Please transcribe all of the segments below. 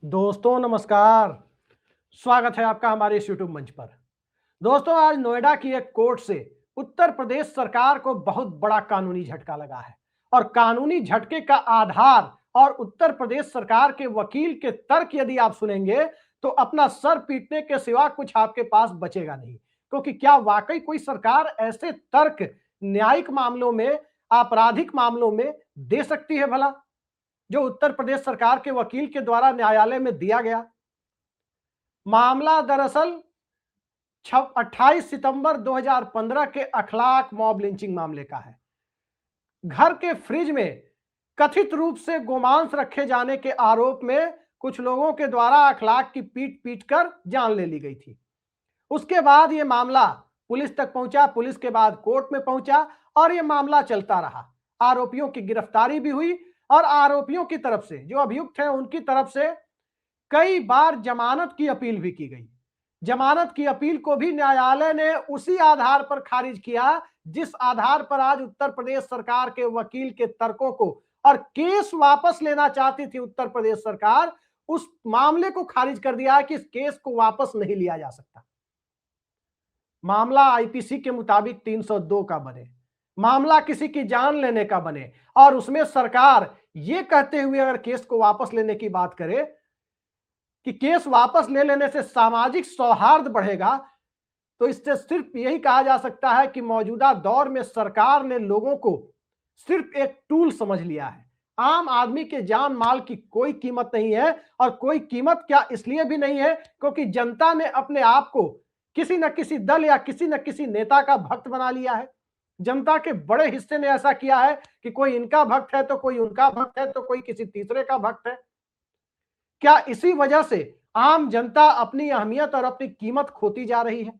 दोस्तों नमस्कार। स्वागत है आपका हमारे इस यूट्यूब मंच पर। दोस्तों, आज नोएडा की एक कोर्ट से उत्तर प्रदेश सरकार को बहुत बड़ा कानूनी झटका लगा है और कानूनी झटके का आधार और उत्तर प्रदेश सरकार के वकील के तर्क यदि आप सुनेंगे तो अपना सर पीटने के सिवा कुछ आपके पास बचेगा नहीं। क्योंकि क्या वाकई कोई सरकार ऐसे तर्क न्यायिक मामलों में, आपराधिक मामलों में दे सकती है भला, जो उत्तर प्रदेश सरकार के वकील के द्वारा न्यायालय में दिया गया? मामला दरअसल 28 सितंबर 2015 के अखलाक मॉब लिंचिंग मामले का है। घर के फ्रिज में कथित रूप से गोमांस रखे जाने के आरोप में कुछ लोगों के द्वारा अखलाक की पीट पीट कर जान ले ली गई थी। उसके बाद यह मामला पुलिस तक पहुंचा, पुलिस के बाद कोर्ट में पहुंचा और यह मामला चलता रहा। आरोपियों की गिरफ्तारी भी हुई और आरोपियों की तरफ से, जो अभियुक्त हैं, उनकी तरफ से कई बार जमानत की अपील भी की गई। जमानत की अपील को भी न्यायालय ने उसी आधार पर खारिज किया जिस आधार पर आज उत्तर प्रदेश सरकार के वकील के तर्कों को और केस वापस लेना चाहती थी उत्तर प्रदेश सरकार, उस मामले को खारिज कर दिया कि इस केस को वापस नहीं लिया जा सकता। मामला आईपीसी के मुताबिक 302 का बने, मामला किसी की जान लेने का बने और उसमें सरकार ये कहते हुए अगर केस को वापस लेने की बात करे कि केस वापस ले लेने से सामाजिक सौहार्द बढ़ेगा, तो इससे सिर्फ यही कहा जा सकता है कि मौजूदा दौर में सरकार ने लोगों को सिर्फ एक टूल समझ लिया है। आम आदमी के जान माल की कोई कीमत नहीं है और कोई कीमत क्या इसलिए भी नहीं है क्योंकि जनता ने अपने आप को किसी न किसी दल या किसी न किसी नेता का भक्त बना लिया है। जनता के बड़े हिस्से ने ऐसा किया है कि कोई इनका भक्त है तो कोई उनका भक्त है तो कोई किसी तीसरे का भक्त है। क्या इसी वजह से आम जनता अपनी अहमियत और अपनी कीमत खोती जा रही है?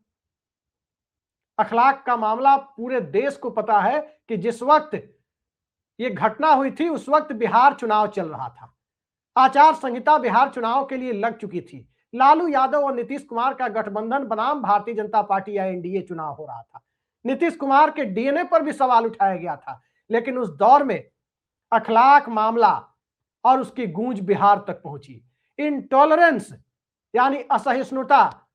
अखलाक का मामला पूरे देश को पता है कि जिस वक्त ये घटना हुई थी उस वक्त बिहार चुनाव चल रहा था। आचार संहिता बिहार चुनाव के लिए लग चुकी थी। लालू यादव और नीतीश कुमार का गठबंधन बनाम भारतीय जनता पार्टी या एनडीए चुनाव हो रहा था। नीतीश कुमार के डीएनए पर भी सवाल उठाया गया था, लेकिन उस दौर में अखलाक मामला और उसकी गूंज बिहार तक पहुंची। इंटॉलरेंस यानी असहिष्णुता,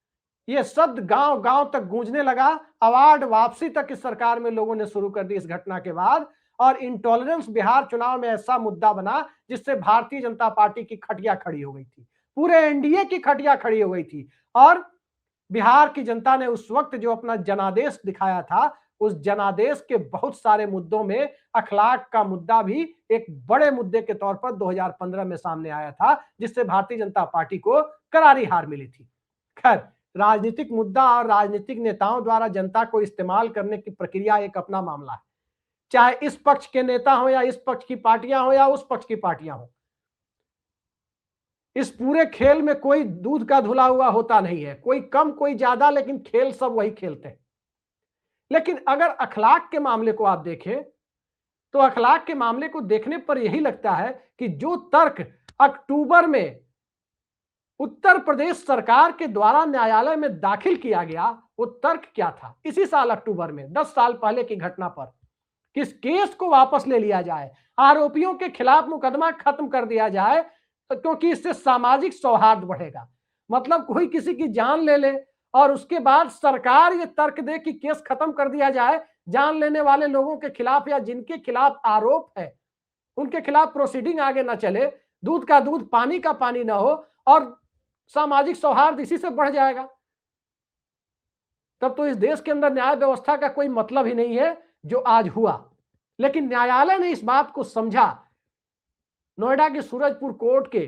यह शब्द गांव गांव तक गूंजने लगा। अवार्ड वापसी तक इस सरकार में लोगों ने शुरू कर दी इस घटना के बाद। और इंटॉलरेंस बिहार चुनाव में ऐसा मुद्दा बना जिससे भारतीय जनता पार्टी की खटिया खड़ी हो गई थी, पूरे एनडीए की खटिया खड़ी हो गई थी। और बिहार की जनता ने उस वक्त जो अपना जनादेश दिखाया था, उस जनादेश के बहुत सारे मुद्दों में अखलाक का मुद्दा भी एक बड़े मुद्दे के तौर पर 2015 में सामने आया था, जिससे भारतीय जनता पार्टी को करारी हार मिली थी। खैर, राजनीतिक मुद्दा और राजनीतिक नेताओं द्वारा जनता को इस्तेमाल करने की प्रक्रिया एक अपना मामला है, चाहे इस पक्ष के नेता हो या इस पक्ष की पार्टियां हो या उस पक्ष की पार्टियां हो। इस पूरे खेल में कोई दूध का धुला हुआ होता नहीं है, कोई कम कोई ज्यादा, लेकिन खेल सब वही खेलते हैं। लेकिन अगर अखलाक के मामले को आप देखें तो अखलाक के मामले को देखने पर यही लगता है कि जो तर्क अक्टूबर में उत्तर प्रदेश सरकार के द्वारा न्यायालय में दाखिल किया गया, वो तर्क क्या था? इसी साल अक्टूबर में, 10 साल पहले की घटना पर, किस केस को वापस ले लिया जाए, आरोपियों के खिलाफ मुकदमा खत्म कर दिया जाए, तो क्योंकि इससे सामाजिक सौहार्द बढ़ेगा। मतलब कोई किसी की जान ले ले और उसके बाद सरकार ये तर्क दे कि केस खत्म कर दिया जाए, जान लेने वाले लोगों के खिलाफ या जिनके खिलाफ आरोप है उनके खिलाफ प्रोसीडिंग आगे ना चले, दूध का दूध पानी का पानी ना हो और सामाजिक सौहार्द इसी से बढ़ जाएगा। तब तो इस देश के अंदर न्याय व्यवस्था का कोई मतलब ही नहीं है जो आज हुआ। लेकिन न्यायालय ने इस बात को समझा। नोएडा के सूरजपुर कोर्ट के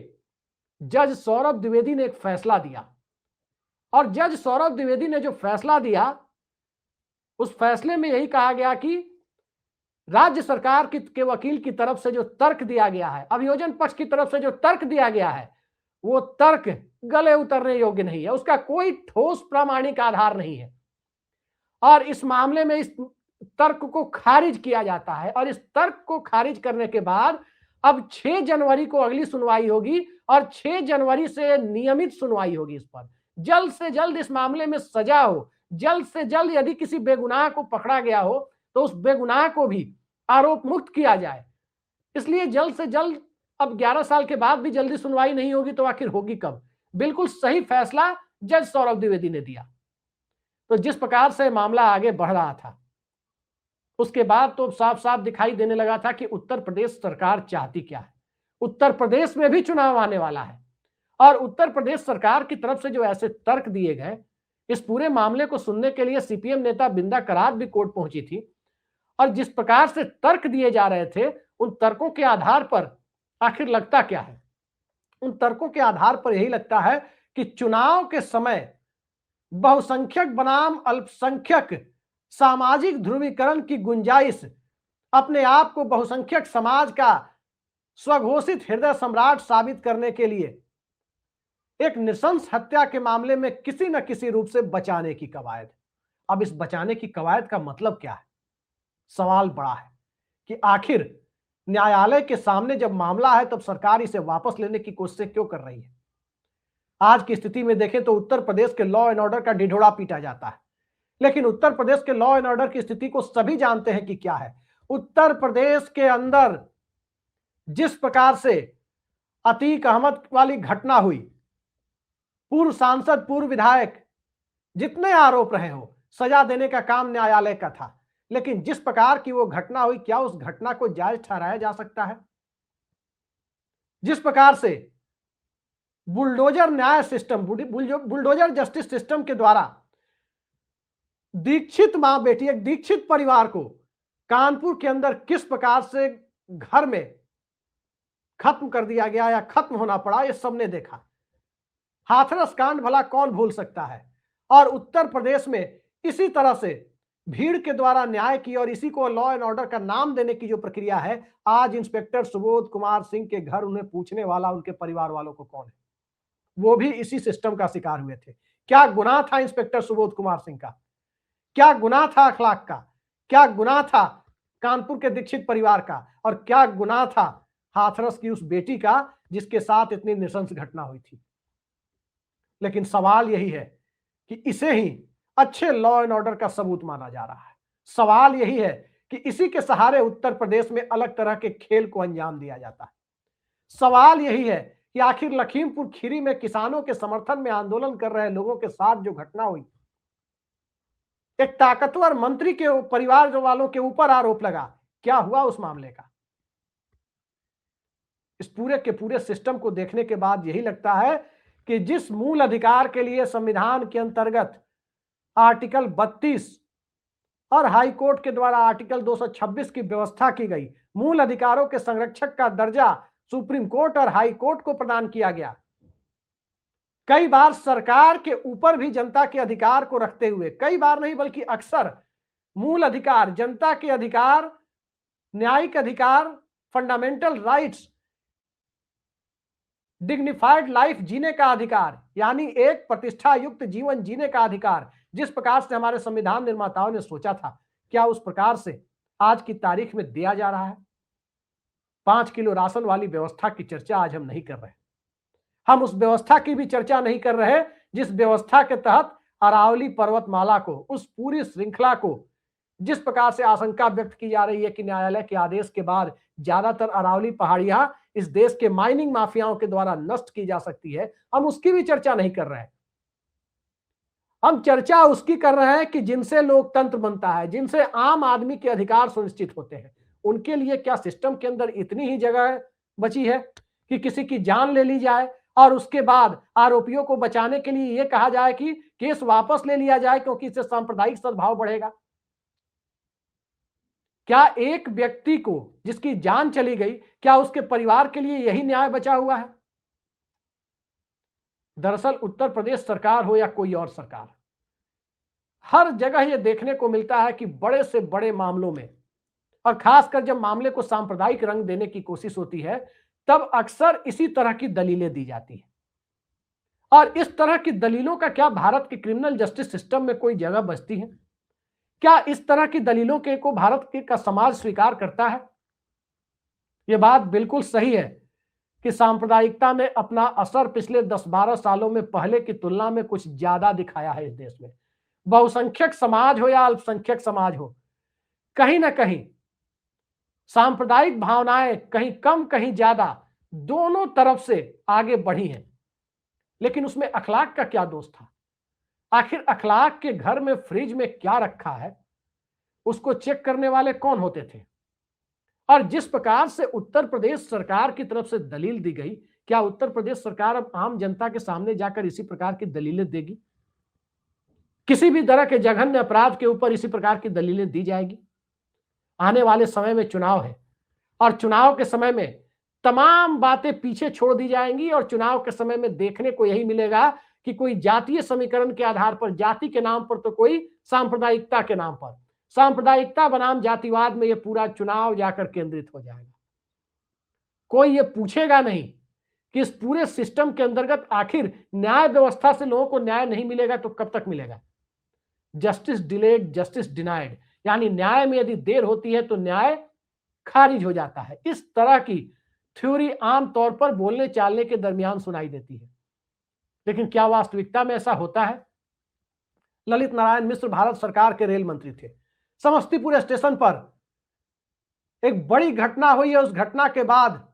जज सौरभ द्विवेदी ने एक फैसला दिया और जज सौरभ द्विवेदी ने जो फैसला दिया, उस फैसले में यही कहा गया कि राज्य सरकार के वकील की तरफ से जो तर्क दिया गया है, अभियोजन पक्ष की तरफ से जो तर्क दिया गया है, वो तर्क गले उतरने योग्य नहीं है, उसका कोई ठोस प्रामाणिक आधार नहीं है और इस मामले में इस तर्क को खारिज किया जाता है। और इस तर्क को खारिज करने के बाद अब 6 जनवरी को अगली सुनवाई होगी और 6 जनवरी से नियमित सुनवाई होगी इस पर। जल्द से जल्द इस मामले में सजा हो, जल्द से जल्द यदि किसी बेगुनाह को पकड़ा गया हो तो उस बेगुनाह को भी आरोप मुक्त किया जाए। इसलिए जल्द से जल्द अब 11 साल के बाद भी जल्दी सुनवाई नहीं होगी तो आखिर होगी कब? बिल्कुल सही फैसला जज सौरभ द्विवेदी ने दिया। तो जिस प्रकार से मामला आगे बढ़ रहा था, उसके बाद तो साफ साफ दिखाई देने लगा था कि उत्तर प्रदेश सरकार चाहती क्या है। उत्तर प्रदेश में भी चुनाव आने वाला है और उत्तर प्रदेश सरकार की तरफ से जो ऐसे तर्क दिए गए, इस पूरे मामले को सुनने के लिए सीपीएम नेता बिंदा करात भी कोर्ट पहुंची थी और जिस प्रकार से तर्क दिए जा रहे थे, उन तर्कों के आधार पर आखिर लगता क्या है? उन तर्कों के आधार पर यही लगता है कि चुनाव के समय बहुसंख्यक बनाम अल्पसंख्यक सामाजिक ध्रुवीकरण की गुंजाइश, अपने आप को बहुसंख्यक समाज का स्वघोषित हृदय सम्राट साबित करने के लिए एक नृशंस हत्या के मामले में किसी न किसी रूप से बचाने की कवायद। अब इस बचाने की कवायद का मतलब क्या है? सवाल बड़ा है कि आखिर न्यायालय के सामने जब मामला है तब सरकार इसे वापस लेने की कोशिश क्यों कर रही है? आज की स्थिति में देखें तो उत्तर प्रदेश के लॉ एंड ऑर्डर का ढिढोरा पीटा जाता है, लेकिन उत्तर प्रदेश के लॉ एंड ऑर्डर की स्थिति को सभी जानते हैं कि क्या है। उत्तर प्रदेश के अंदर जिस प्रकार से अतीक अहमद वाली घटना हुई, पूर्व सांसद, पूर्व विधायक, जितने आरोप रहे हो, सजा देने का काम न्यायालय का था, लेकिन जिस प्रकार की वो घटना हुई, क्या उस घटना को जायज ठहराया जा सकता है? जिस प्रकार से बुलडोजर न्याय सिस्टम, बुलडोजर जस्टिस सिस्टम के द्वारा दीक्षित मां बेटी, एक दीक्षित परिवार को कानपुर के अंदर किस प्रकार से घर में खत्म कर दिया गया या खत्म होना पड़ा, ये सबने देखा। हाथरस कांड भला कौन भूल सकता है? और उत्तर प्रदेश में इसी तरह से भीड़ के द्वारा न्याय की और इसी को लॉ एंड ऑर्डर का नाम देने की जो प्रक्रिया है, आज इंस्पेक्टर सुबोध कुमार सिंह के घर उन्हें पूछने वाला उनके परिवार वालों को कौन है? वो भी इसी सिस्टम का शिकार हुए थे। क्या गुनाह था इंस्पेक्टर सुबोध कुमार सिंह का? क्या गुनाह था अखलाक का? क्या गुनाह था कानपुर के दीक्षित परिवार का? और क्या गुनाह था हाथरस की उस बेटी का जिसके साथ इतनी नृशंस घटना हुई थी? लेकिन सवाल यही है कि इसे ही अच्छे लॉ एंड ऑर्डर का सबूत माना जा रहा है। सवाल यही है कि इसी के सहारे उत्तर प्रदेश में अलग तरह के खेल को अंजाम दिया जाता है। सवाल यही है कि आखिर लखीमपुर खीरी में किसानों के समर्थन में आंदोलन कर रहे लोगों के साथ जो घटना हुई, एक ताकतवर मंत्री के परिवार वालों के ऊपर आरोप लगा, क्या हुआ उस मामले का? इस पूरे के पूरे सिस्टम को देखने के बाद यही लगता है कि जिस मूल अधिकार के लिए संविधान के अंतर्गत आर्टिकल 32 और हाई कोर्ट के द्वारा आर्टिकल 226 की व्यवस्था की गई, मूल अधिकारों के संरक्षक का दर्जा सुप्रीम कोर्ट और हाई कोर्ट को प्रदान किया गया, कई बार सरकार के ऊपर भी जनता के अधिकार को रखते हुए, कई बार नहीं बल्कि अक्सर मूल अधिकार, जनता के अधिकार, न्यायिक अधिकार, फंडामेंटल राइट्स, डिग्निफाइड लाइफ जीने का अधिकार, यानी एक प्रतिष्ठा युक्त जीवन जीने का अधिकार, जिस प्रकार से हमारे संविधान निर्माताओं ने सोचा था, क्या उस प्रकार से आज की तारीख में दिया जा रहा है? 5 किलो राशन वाली व्यवस्था की चर्चा आज हम नहीं कर रहे। हम उस व्यवस्था की भी चर्चा नहीं कर रहे जिस व्यवस्था के तहत अरावली पर्वतमाला को, उस पूरी श्रृंखला को, जिस प्रकार से आशंका व्यक्त की जा रही है कि न्यायालय के आदेश के बाद ज्यादातर अरावली पहाड़ियां इस देश के माइनिंग माफियाओं के द्वारा नष्ट की जा सकती है, हम उसकी भी चर्चा नहीं कर रहे हैं। हम चर्चा उसकी कर रहे हैं कि जिनसे लोकतंत्र बनता है, जिनसे आम आदमी के अधिकार सुनिश्चित होते हैं, उनके लिए क्या सिस्टम के अंदर इतनी ही जगह बची है कि किसी की जान ले ली जाए और उसके बाद आरोपियों को बचाने के लिए यह कहा जाए कि केस वापस ले लिया जाए क्योंकि इससे सांप्रदायिक सद्भाव बढ़ेगा? क्या एक व्यक्ति को जिसकी जान चली गई, क्या उसके परिवार के लिए यही न्याय बचा हुआ है? दरअसल उत्तर प्रदेश सरकार हो या कोई और सरकार, हर जगह यह देखने को मिलता है कि बड़े से बड़े मामलों में, और खासकर जब मामले को सांप्रदायिक रंग देने की कोशिश होती है, तब अक्सर इसी तरह की दलीलें दी जाती हैं। और इस तरह की दलीलों का क्या भारत के क्रिमिनल जस्टिस सिस्टम में कोई जगह बचती है? क्या इस तरह की दलीलों के को भारत के का समाज स्वीकार करता है? यह बात बिल्कुल सही है कि सांप्रदायिकता ने अपना असर पिछले 10-12 सालों में पहले की तुलना में कुछ ज्यादा दिखाया है इस देश में। बहुसंख्यक समाज हो या अल्पसंख्यक समाज हो, कहीं ना कहीं सांप्रदायिक भावनाएं कहीं कम कहीं ज्यादा दोनों तरफ से आगे बढ़ी हैं, लेकिन उसमें अखलाक का क्या दोष था? आखिर अखलाक के घर में फ्रिज में क्या रखा है, उसको चेक करने वाले कौन होते थे? और जिस प्रकार से उत्तर प्रदेश सरकार की तरफ से दलील दी गई, क्या उत्तर प्रदेश सरकार अब आम जनता के सामने जाकर इसी प्रकार की दलीलें देगी? किसी भी तरह के जघन्य अपराध के ऊपर इसी प्रकार की दलीलें दी जाएगी? आने वाले समय में चुनाव है और चुनाव के समय में तमाम बातें पीछे छोड़ दी जाएंगी और चुनाव के समय में देखने को यही मिलेगा कि कोई जातीय समीकरण के आधार पर, जाति के नाम पर तो कोई सांप्रदायिकता के नाम पर, सांप्रदायिकता बनाम जातिवाद में यह पूरा चुनाव जाकर केंद्रित हो जाएगा। कोई ये पूछेगा नहीं कि इस पूरे सिस्टम के अंतर्गत आखिर न्याय व्यवस्था से लोगों को न्याय नहीं मिलेगा तो कब तक मिलेगा? जस्टिस डिलेड जस्टिस डिनाइड, यानी न्याय में यदि देर होती है तो न्याय खारिज हो जाता है। इस तरह की थ्योरी आमतौर पर बोलने चालने के दरमियान सुनाई देती है, लेकिन क्या वास्तविकता में ऐसा होता है? ललित नारायण मिश्र भारत सरकार के रेल मंत्री थे। समस्तीपुर स्टेशन पर एक बड़ी घटना हुई है, उस घटना के बाद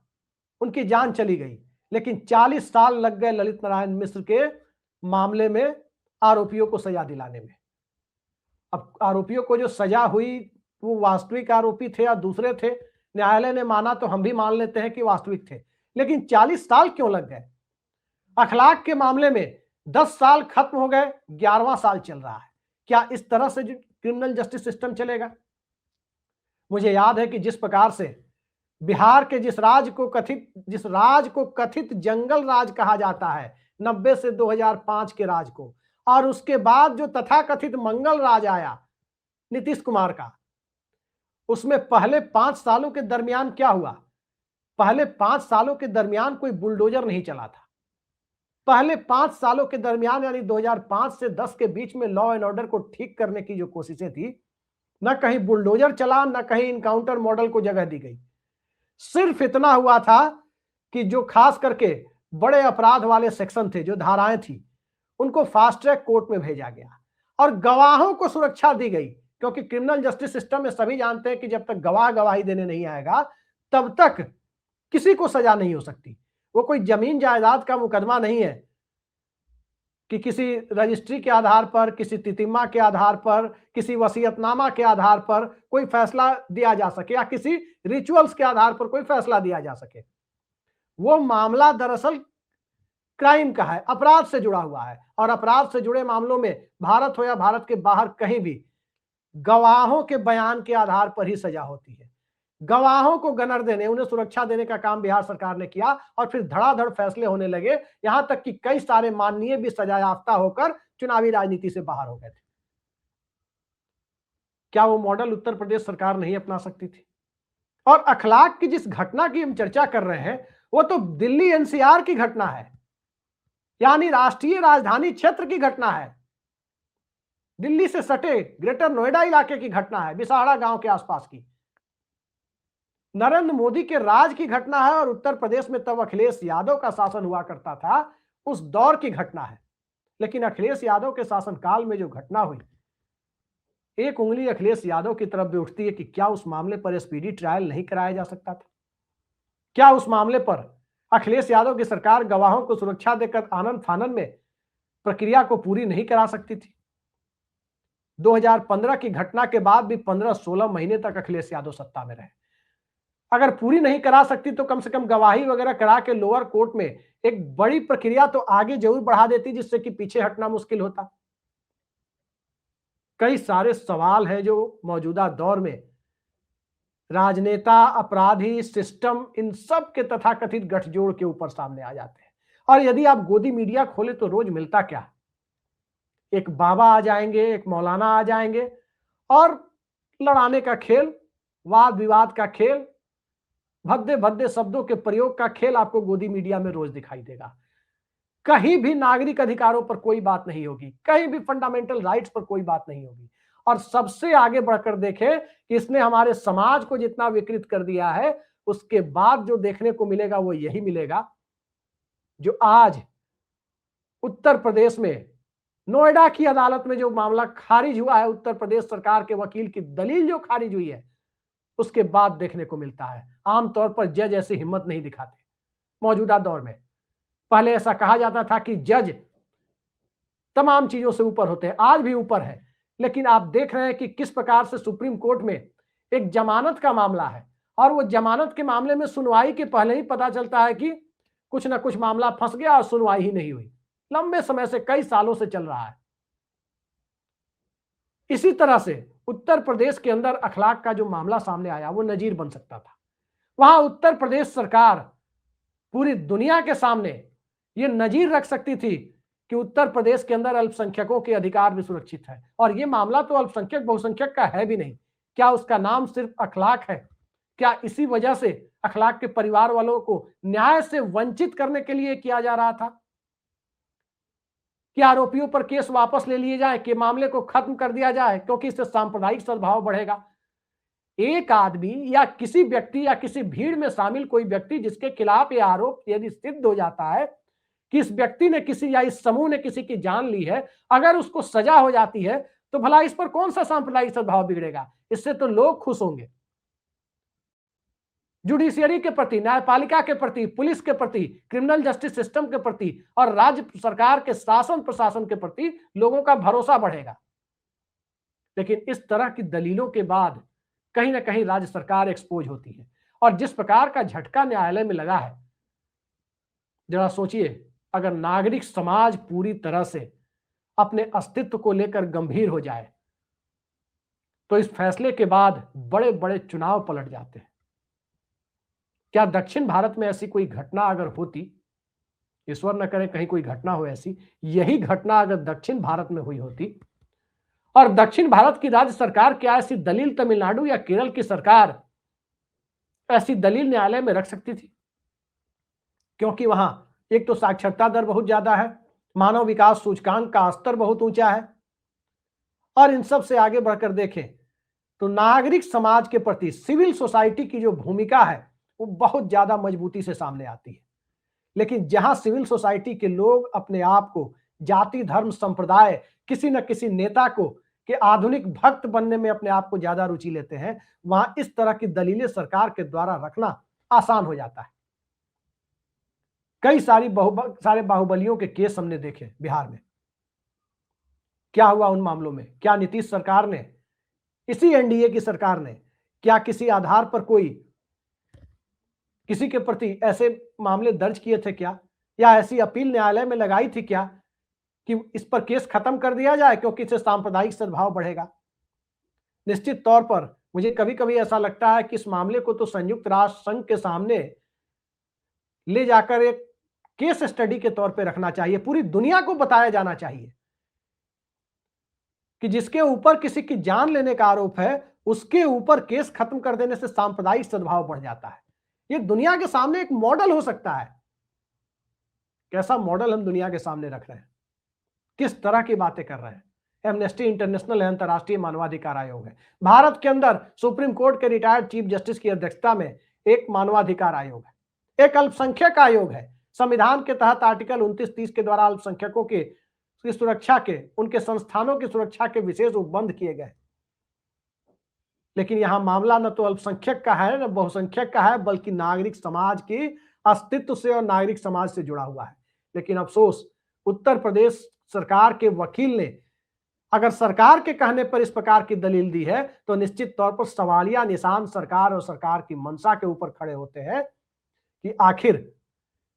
उनकी जान चली गई, लेकिन 40 साल लग गए ललित नारायण मिश्र के मामले में आरोपियों को सजा दिलाने में। अब आरोपियों को जो सजा हुई वो वास्तविक आरोपी थे या दूसरे थे, न्यायालय ने माना तो हम भी मान लेते हैं कि वास्तविक थे, लेकिन 40 साल क्यों लग गए? अखलाक के मामले में 10 साल खत्म हो गए, 11वां साल चल रहा है। क्या इस तरह से क्रिमिनल जस्टिस सिस्टम चलेगा? मुझे याद है कि जिस प्रकार से बिहार के जिस राज को कथित जंगल राज कहा जाता है 90 से 2005 के राज को, और उसके बाद जो तथाकथित मंगल राज आया नीतीश कुमार का, उसमें पहले 5 सालों के दरमियान क्या हुआ? पहले 5 सालों के दरमियान कोई बुलडोजर नहीं चला था। पहले 5 सालों के दरमियान यानी 2005 से 10 के बीच में लॉ एंड ऑर्डर को ठीक करने की जो कोशिशें थी, न कहीं बुलडोजर चला, न कहीं इनकाउंटर मॉडल को जगह दी गई। सिर्फ इतना हुआ था कि जो खास करके बड़े अपराध वाले सेक्शन थे, जो धाराएं थी, उनको फास्ट ट्रैक कोर्ट में भेजा गया और गवाहों को सुरक्षा दी गई, क्योंकि क्रिमिनल जस्टिस सिस्टम में सभी जानते हैं कि जब तक गवाह गवाही देने नहीं आएगा तब तक किसी को सजा नहीं हो सकती। वो कोई जमीन जायदाद का मुकदमा नहीं है कि किसी रजिस्ट्री के आधार पर, किसी तितिम्मा के आधार पर, किसी वसीयतनामा के आधार पर कोई फैसला दिया जा सके या किसी रिचुअल्स के आधार पर कोई फैसला दिया जा सके। वो मामला दरअसल क्राइम का है, अपराध से जुड़ा हुआ है, और अपराध से जुड़े मामलों में भारत हो या भारत के बाहर कहीं भी गवाहों के बयान के आधार पर ही सजा होती है। गवाहों को गनर देने, उन्हें सुरक्षा देने का काम बिहार सरकार ने किया और फिर धड़ाधड़ फैसले होने लगे, यहां तक कि कई सारे माननीय भी सजा याफ्ता होकर चुनावी राजनीति से बाहर हो गए थे। क्या वो मॉडल उत्तर प्रदेश सरकार नहीं अपना सकती थी? और अखलाक की जिस घटना की हम चर्चा कर रहे हैं वो तो दिल्ली एनसीआर की घटना है, यानी राष्ट्रीय राजधानी क्षेत्र की घटना है, दिल्ली से सटे ग्रेटर नोएडा इलाके की घटना है, बिसाहड़ा गांव के आसपास की। नरेंद्र मोदी के राज की घटना है और उत्तर प्रदेश में तब अखिलेश यादव का शासन हुआ करता था, उस दौर की घटना है। लेकिन अखिलेश यादव के शासनकाल में जो घटना हुई, एक उंगली अखिलेश यादव की तरफ भी उठती है कि क्या उस मामले पर स्पीडी ट्रायल नहीं कराया जा सकता था? क्या उस मामले पर अखिलेश यादव की सरकार गवाहों को सुरक्षा देकर आनन फानन में प्रक्रिया को पूरी नहीं करा सकती थी? 2015 की घटना के बाद भी 15-16 महीने तक अखिलेश यादव सत्ता में रहे। अगर पूरी नहीं करा सकती तो कम से कम गवाही वगैरह करा के लोअर कोर्ट में एक बड़ी प्रक्रिया तो आगे जरूर बढ़ा देती, जिससे कि पीछे हटना मुश्किल होता। कई सारे सवाल हैं जो मौजूदा दौर में राजनेता, अपराधी, सिस्टम, इन सब के तथाकथित गठजोड़ के ऊपर सामने आ जाते हैं। और यदि आप गोदी मीडिया खोले तो रोज मिलता क्या? एक बाबा आ जाएंगे, एक मौलाना आ जाएंगे और लड़ाने का खेल, वाद विवाद का खेल, भद्दे भद्दे शब्दों के प्रयोग का खेल आपको गोदी मीडिया में रोज दिखाई देगा। कहीं भी नागरिक अधिकारों पर कोई बात नहीं होगी, कहीं भी फंडामेंटल राइट्स पर कोई बात नहीं होगी। और सबसे आगे बढ़कर देखें कि इसने हमारे समाज को जितना विकृत कर दिया है, उसके बाद जो देखने को मिलेगा वो यही मिलेगा जो आज उत्तर प्रदेश में नोएडा की अदालत में जो मामला खारिज हुआ है, उत्तर प्रदेश सरकार के वकील की दलील जो खारिज हुई है, उसके बाद देखने को मिलता है। आमतौर पर जज ऐसी हिम्मत नहीं दिखाते। मौजूदा दौर में। पहले ऐसा कहा जाता था कि जज तमाम चीजों से ऊपर होते हैं, आज भी ऊपर है, लेकिन आप देख रहे हैं कि किस प्रकार से सुप्रीम कोर्ट में एक जमानत का मामला है और वो जमानत के मामले में सुनवाई के पहले ही पता चलता है कि कुछ ना कुछ मामला फंस गया और सुनवाई ही नहीं हुई। लंबे समय से, कई सालों से चल रहा है। इसी तरह से उत्तर प्रदेश के अंदर अखलाक का जो मामला सामने आया वो नजीर बन सकता था। वहां उत्तर प्रदेश सरकार पूरी दुनिया के सामने ये नजीर रख सकती थी कि उत्तर प्रदेश के अंदर अल्पसंख्यकों के अधिकार भी सुरक्षित है। और ये मामला तो अल्पसंख्यक बहुसंख्यक का है भी नहीं। क्या उसका नाम सिर्फ अखलाक है? क्या इसी वजह से अखलाक के परिवार वालों को न्याय से वंचित करने के लिए किया जा रहा था कि आरोपियों पर केस वापस ले लिए जाए, कि मामले को खत्म कर दिया जाए, क्योंकि इससे सांप्रदायिक सद्भाव बढ़ेगा? एक आदमी या किसी व्यक्ति या किसी भीड़ में शामिल कोई व्यक्ति जिसके खिलाफ ये आरोप यदि सिद्ध हो जाता है कि इस व्यक्ति ने किसी या इस समूह ने किसी की जान ली है, अगर उसको सजा हो जाती है तो भला इस पर कौन सा सांप्रदायिक सद्भाव बिगड़ेगा? इससे तो लोग खुश होंगे। जुडिशियरी के प्रति, न्यायपालिका के प्रति, पुलिस के प्रति, क्रिमिनल जस्टिस सिस्टम के प्रति और राज्य सरकार के शासन प्रशासन के प्रति लोगों का भरोसा बढ़ेगा। लेकिन इस तरह की दलीलों के बाद कहीं ना कहीं राज्य सरकार एक्सपोज होती है और जिस प्रकार का झटका न्यायालय में लगा है, जरा सोचिए, अगर नागरिक समाज पूरी तरह से अपने अस्तित्व को लेकर गंभीर हो जाए तो इस फैसले के बाद बड़े बड़े चुनाव पलट जाते हैं। क्या दक्षिण भारत में ऐसी कोई घटना अगर होती, ईश्वर न करे कहीं कोई घटना हो ऐसी, यही घटना अगर दक्षिण भारत में हुई होती और दक्षिण भारत की राज्य सरकार क्या ऐसी दलील तमिलनाडु या केरल की सरकार ऐसी दलील न्यायालय में रख सकती थी? क्योंकि वहां एक तो साक्षरता दर बहुत ज्यादा है, मानव विकास सूचकांक का स्तर बहुत ऊंचा है और इन सब से आगे बढ़कर देखें तो नागरिक समाज के प्रति सिविल सोसाइटी की जो भूमिका है वो बहुत ज्यादा मजबूती से सामने आती है। लेकिन जहां सिविल सोसाइटी के लोग अपने आप को जाति, धर्म, संप्रदाय, किसी न किसी नेता को के आधुनिक भक्त बनने में अपने आप को ज्यादा रुचि लेते हैं, वहां इस तरह की दलीलें सरकार के द्वारा रखना आसान हो जाता है। कई सारे बाहुबलियों के केस हमने देखे बिहार में। क्या हुआ उन मामलों में? क्या नीतीश सरकार ने, इसी एनडीए की सरकार ने, क्या किसी आधार पर कोई किसी के प्रति ऐसे मामले दर्ज किए थे क्या, या ऐसी अपील न्यायालय में लगाई थी क्या कि इस पर केस खत्म कर दिया जाए क्योंकि इससे सांप्रदायिक सद्भाव बढ़ेगा? निश्चित तौर पर मुझे कभी कभी ऐसा लगता है कि इस मामले को तो संयुक्त राष्ट्र संघ के सामने ले जाकर एक केस स्टडी के तौर पर रखना चाहिए। पूरी दुनिया को बताया जाना चाहिए कि जिसके ऊपर किसी की जान लेने का आरोप है उसके ऊपर केस खत्म कर देने से सांप्रदायिक सद्भाव बढ़ जाता है। ये दुनिया के सामने एक मॉडल हो सकता है। कैसा मॉडल हम दुनिया के सामने रख रहे हैं, किस तरह की बातें कर रहे हैं। एमनेस्टी इंटरनेशनल है, अंतर्राष्ट्रीय मानवाधिकार आयोग है। भारत के अंदर सुप्रीम कोर्ट के रिटायर्ड चीफ जस्टिस की अध्यक्षता में एक मानवाधिकार आयोग है, एक अल्पसंख्यक आयोग है। संविधान के तहत आर्टिकल 29-30 के द्वारा अल्पसंख्यकों की सुरक्षा के, उनके संस्थानों की सुरक्षा के विशेष उपबंध किए गए। लेकिन यहां मामला न तो अल्पसंख्यक का है न बहुसंख्यक का है, बल्कि नागरिक समाज के अस्तित्व से और नागरिक समाज से जुड़ा हुआ है। लेकिन अफसोस, उत्तर प्रदेश सरकार के वकील ने अगर सरकार के कहने पर इस प्रकार की दलील दी है तो निश्चित तौर पर सवालिया निशान सरकार और सरकार की मंशा के ऊपर खड़े होते हैं कि आखिर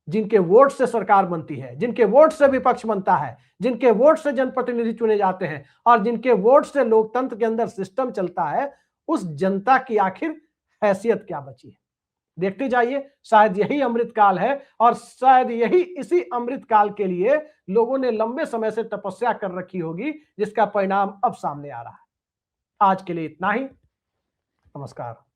जिनके वोट से सरकार बनती है, जिनके वोट से विपक्ष बनता है, जिनके वोट से जनप्रतिनिधि चुने जाते हैं और जिनके वोट से लोकतंत्र के अंदर सिस्टम चलता है, उस जनता की आखिर हैसियत क्या बची है? देखते जाइए, शायद यही अमृतकाल है और शायद यही इसी अमृतकाल के लिए लोगों ने लंबे समय से तपस्या कर रखी होगी, जिसका परिणाम अब सामने आ रहा है। आज के लिए इतना ही। नमस्कार।